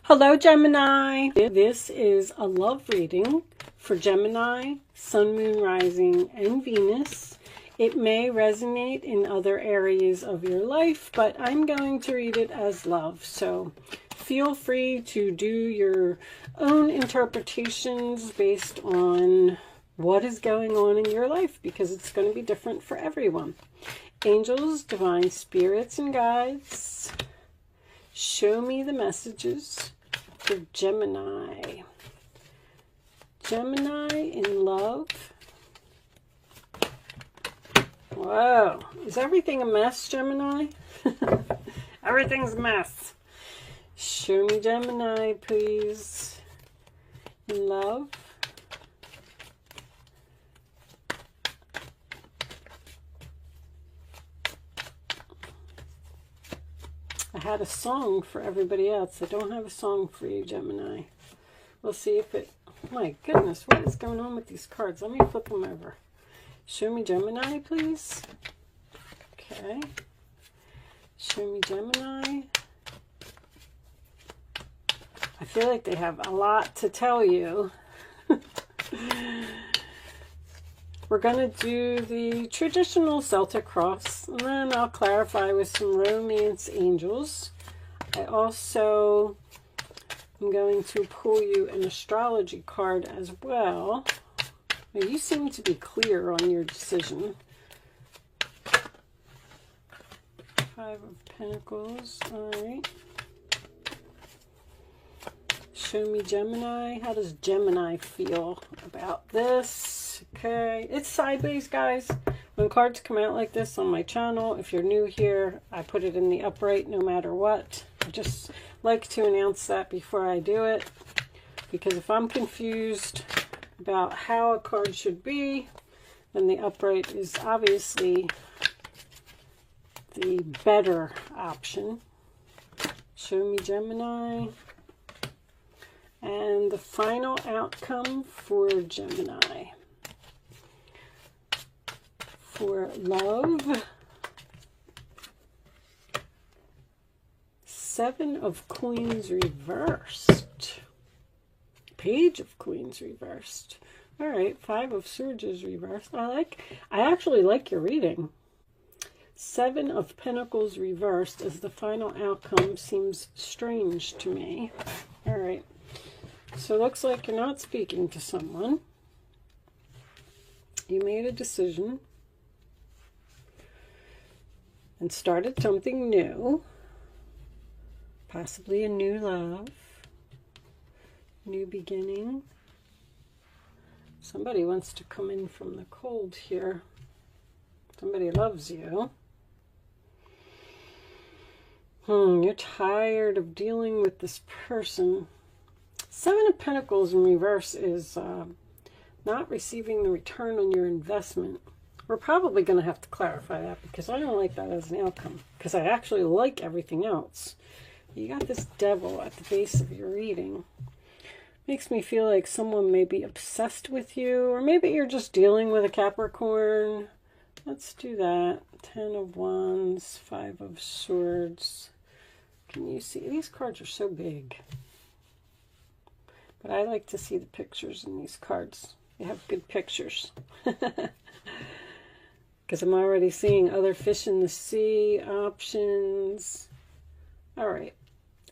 Hello, Gemini. This is a love reading for Gemini, Sun, Moon, Rising, and Venus. It may resonate in other areas of your life, but I'm going to read it as love. So feel free to do your own interpretations based on what is going on in your life, because it's going to be different for everyone. Angels, divine spirits, and guides, show me the messages for Gemini. Gemini in love. Whoa. Is everything a mess, Gemini? Everything's a mess. Show me Gemini, please. In love. I had a song for everybody else. I don't have a song for you, Gemini. We'll see if it... My goodness, what is going on with these cards? Let me flip them over. Show me Gemini, please. Okay. Show me Gemini. I feel like they have a lot to tell you. We're going to do the traditional Celtic cross, and then I'll clarify with some romance angels. I also am going to pull you an astrology card as well. Now, you seem to be clear on your decision. Five of Pentacles. All right. Show me Gemini. How does Gemini feel about this? Okay, it's sideways, guys. When cards come out like this on my channel, if you're new here, I put it in the upright no matter what. I just like to announce that before I do it, because if I'm confused about how a card should be, then the upright is obviously the better option. Show me Gemini. And the final outcome for Gemini. For love, Seven of Coins reversed. Page of Coins reversed. All right, Five of Swords is reversed. I actually like your reading. Seven of Pentacles reversed as the final outcome seems strange to me. All right. So it looks like you're not speaking to someone. You made a decision and started something new. Possibly a new love. New beginning. Somebody wants to come in from the cold here. Somebody loves you. You're tired of dealing with this person. Seven of Pentacles in reverse is not receiving the return on your investment. We're probably going to have to clarify that, because I don't like that as an outcome, because I actually like everything else. You got this Devil at the base of your reading. Makes me feel like someone may be obsessed with you, or maybe you're just dealing with a Capricorn. Let's do that. Ten of Wands, Five of Swords. Can you see? These cards are so big. But I like to see the pictures in these cards. They have good pictures. Because I'm already seeing other fish in the sea options. All right.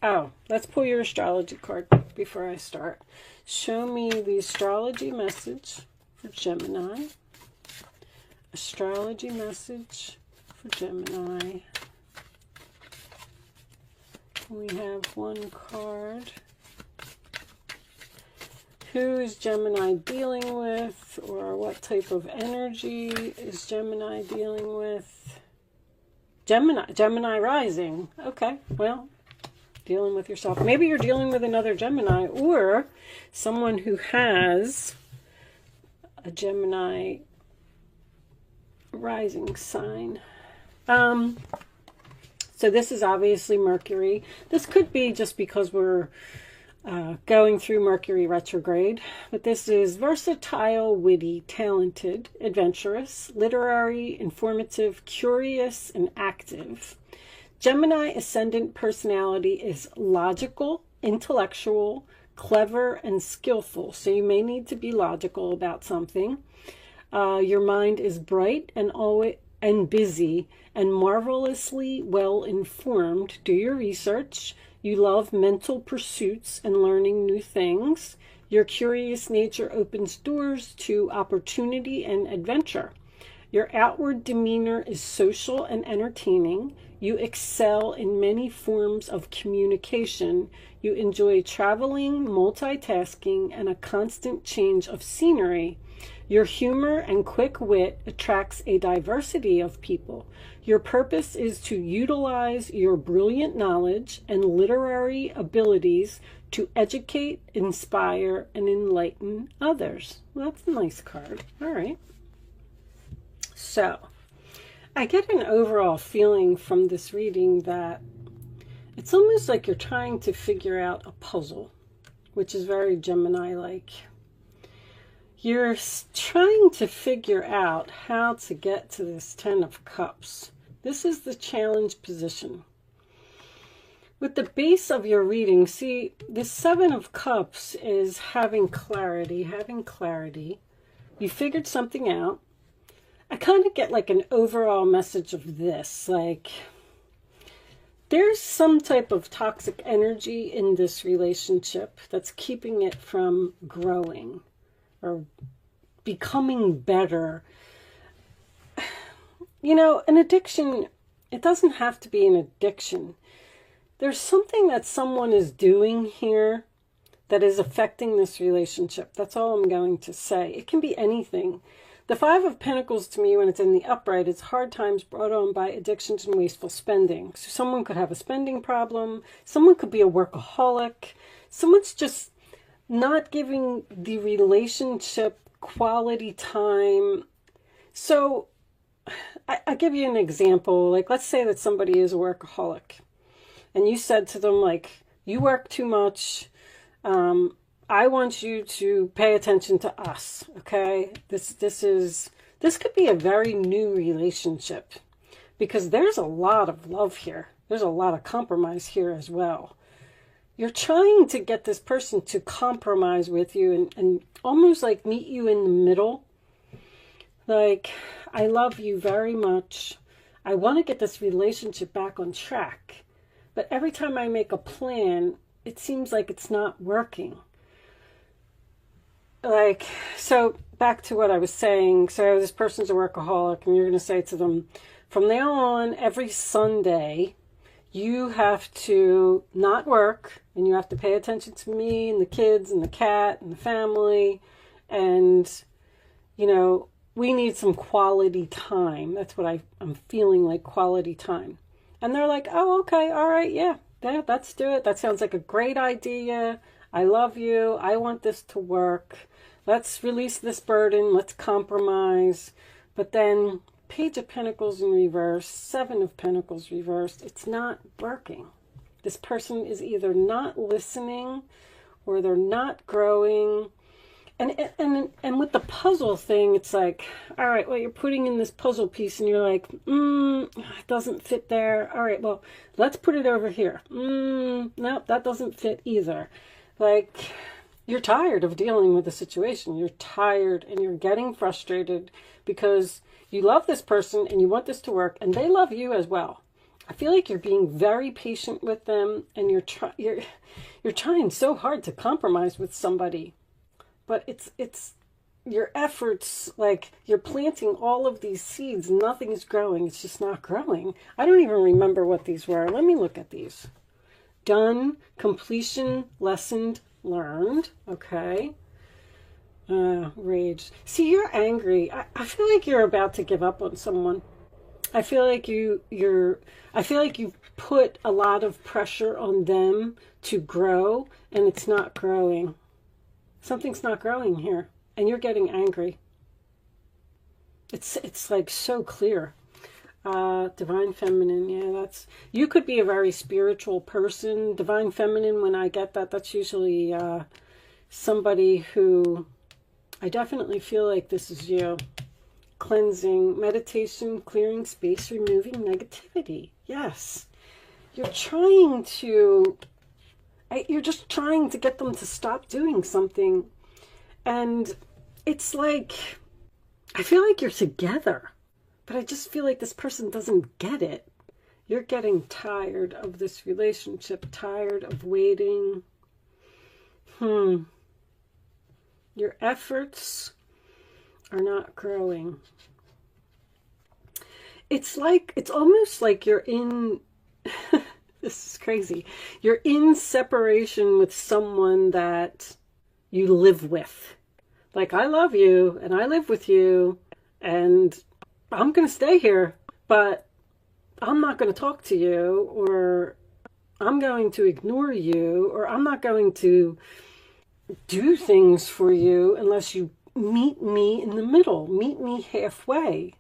Oh, let's pull your astrology card before I start. Show me the astrology message for Gemini. Astrology message for Gemini. We have one card. Who is Gemini dealing with, or what type of energy is Gemini dealing with? Gemini rising. Okay, well, dealing with yourself. Maybe you're dealing with another Gemini, or someone who has a Gemini rising sign. So this is obviously Mercury. This could be just because we're going through Mercury retrograde, but this is versatile, witty, talented, adventurous, literary, informative, curious, and active. Gemini ascendant personality is logical, intellectual, clever, and skillful. So you may need to be logical about something. Your mind is bright and busy and marvelously well informed. Do your research. You love mental pursuits and learning new things. Your curious nature opens doors to opportunity and adventure. Your outward demeanor is social and entertaining. You excel in many forms of communication. You enjoy traveling, multitasking, and a constant change of scenery. Your humor and quick wit attracts a diversity of people. Your purpose is to utilize your brilliant knowledge and literary abilities to educate, inspire, and enlighten others. Well, that's a nice card. All right. So, I get an overall feeling from this reading that it's almost like you're trying to figure out a puzzle, which is very Gemini-like. You're trying to figure out how to get to this Ten of Cups. This is the challenge position. With the base of your reading, see, the Seven of Cups is having clarity, You figured something out. I kind of get like an overall message of this, like there's some type of toxic energy in this relationship that's keeping it from growing or becoming better. You know, an addiction, it doesn't have to be an addiction. There's something that someone is doing here that is affecting this relationship. That's all I'm going to say. It can be anything. The Five of Pentacles to me, when it's in the upright, it's hard times brought on by addictions and wasteful spending. So someone could have a spending problem. Someone could be a workaholic. Someone's just not giving the relationship quality time. So I give you an example. Like, let's say that somebody is a workaholic and you said to them, like, you work too much. I want you to pay attention to us, okay? This could be a very new relationship because there's a lot of love here. There's a lot of compromise here as well. You're trying to get this person to compromise with you and almost like meet you in the middle. Like, I love you very much. I want to get this relationship back on track. But every time I make a plan, it seems like it's not working. Like, so back to what I was saying. So this person's a workaholic and you're going to say to them, from now on, every Sunday, you have to not work and you have to pay attention to me and the kids and the cat and the family. And, you know, we need some quality time. That's what I'm feeling, like quality time. And they're like, oh, okay, all right, yeah, let's do it. That sounds like a great idea. I love you. I want this to work. Let's release this burden. Let's compromise. But then Page of Pentacles in reverse, Seven of Pentacles reversed. It's not working. This person is either not listening or they're not growing. And with the puzzle thing, it's like, all right, well, you're putting in this puzzle piece and you're like, it doesn't fit there. All right, well, let's put it over here. Nope, that doesn't fit either. Like, you're tired of dealing with the situation. You're tired and you're getting frustrated because you love this person and you want this to work and they love you as well. I feel like you're being very patient with them and you're trying so hard to compromise with somebody. But it's your efforts, like you're planting all of these seeds, nothing's growing. It's just not growing. I don't even remember what these were. Let me look at these. Done, completion, lessened, learned. Okay. Rage. See, you're angry. I feel like you're about to give up on someone. I feel like I feel like you've put a lot of pressure on them to grow and it's not growing. Something's not growing here and you're getting angry. It's like so clear. Divine Feminine, yeah, that's, you could be a very spiritual person. Divine Feminine, when I get that, that's usually somebody who, I definitely feel like this is you. Cleansing, meditation, clearing space, removing negativity. Yes. You're trying to You're just trying to get them to stop doing something. And it's like, I feel like you're together, but I just feel like this person doesn't get it. You're getting tired of this relationship, tired of waiting. Your efforts are not growing. It's almost like you're in, this is crazy. You're in separation with someone that you live with. Like, I love you and I live with you and I'm going to stay here, but I'm not going to talk to you, or I'm going to ignore you, or I'm not going to do things for you unless you meet me in the middle, meet me halfway.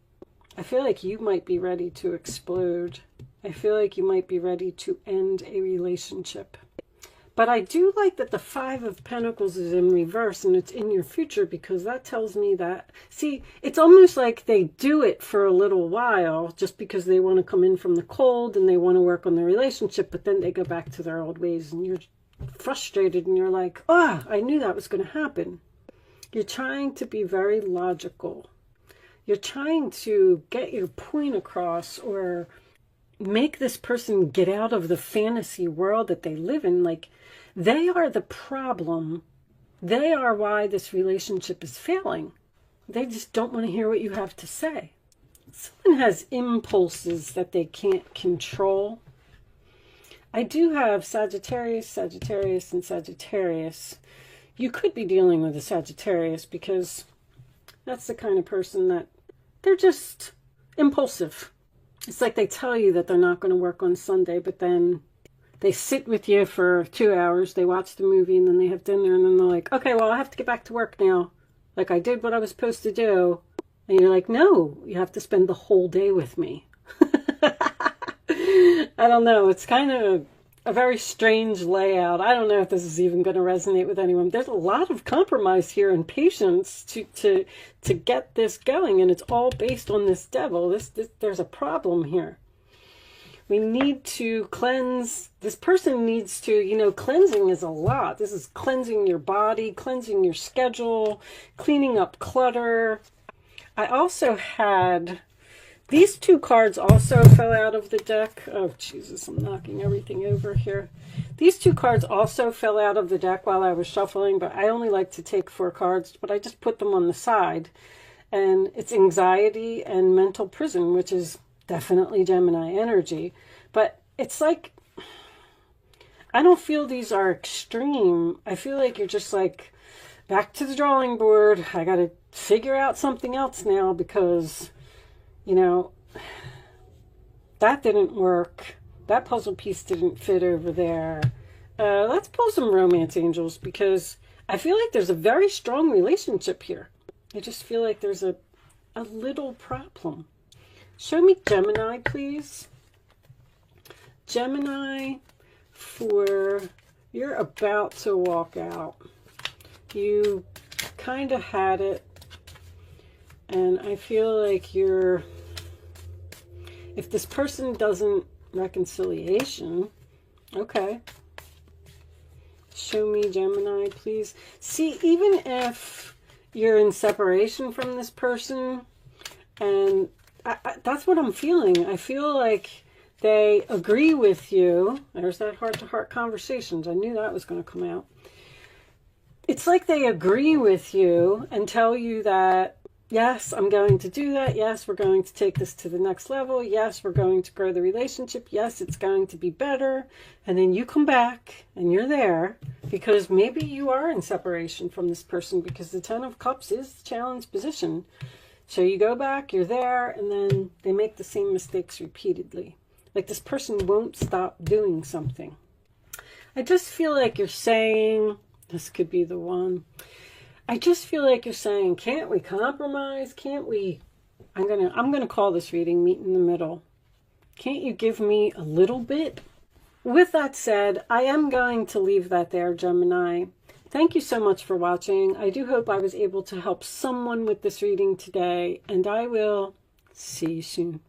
I feel like you might be ready to explode. I feel like you might be ready to end a relationship. But I do like that the Five of Pentacles is in reverse and it's in your future, because that tells me that, see, it's almost like they do it for a little while just because they want to come in from the cold and they want to work on the relationship, but then they go back to their old ways and you're frustrated and you're like, oh, I knew that was going to happen. You're trying to be very logical. You're trying to get your point across, or make this person get out of the fantasy world that they live in. Like, they are the problem. They are why this relationship is failing. They just don't want to hear what you have to say. Someone has impulses that they can't control. I do have Sagittarius, Sagittarius, and Sagittarius. You could be dealing with a Sagittarius, because that's the kind of person that they're just impulsive. It's like they tell you that they're not going to work on Sunday, but then they sit with you for 2 hours, they watch the movie, and then they have dinner, and then they're like, okay, well, I have to get back to work now. Like, I did what I was supposed to do. And you're like, no, you have to spend the whole day with me. I don't know. It's kind of a very strange layout. I don't know if this is even going to resonate with anyone. There's a lot of compromise here and patience to get this going, and it's all based on this devil. There's a problem here. We need to cleanse. This person needs to, cleansing is a lot. This is cleansing your body, cleansing your schedule, cleaning up clutter. I also had, these two cards also fell out of the deck. Oh, Jesus, I'm knocking everything over here. These two cards also fell out of the deck while I was shuffling, but I only like to take 4 cards, but I just put them on the side. And it's anxiety and mental prison, which is definitely Gemini energy. But it's like, I don't feel these are extreme. I feel like you're just like, back to the drawing board. I got to figure out something else now, because that didn't work. That puzzle piece didn't fit over there. Let's pull some romance angels, because I feel like there's a very strong relationship here. I just feel like there's a little problem. Show me Gemini, please. Gemini, you're about to walk out. You kind of had it. And I feel like if this person doesn't, reconciliation, okay. Show me Gemini, please. See, even if you're in separation from this person, and that's what I'm feeling. I feel like they agree with you. There's that heart-to-heart conversations. I knew that was going to come out. It's like they agree with you and tell you that, yes, I'm going to do that. Yes, we're going to take this to the next level. Yes, we're going to grow the relationship. Yes, it's going to be better. And then you come back and you're there, because maybe you are in separation from this person, because the Ten of Cups is the challenge position. So you go back, you're there, and then they make the same mistakes repeatedly. Like, this person won't stop doing something. I just feel like you're saying, this could be the one. I just feel like you're saying, can't we compromise? Can't we, I'm gonna call this reading Meet in the Middle. Can't you give me a little bit? With that said, I am going to leave that there, Gemini. Thank you so much for watching. I do hope I was able to help someone with this reading today, and I will see you soon.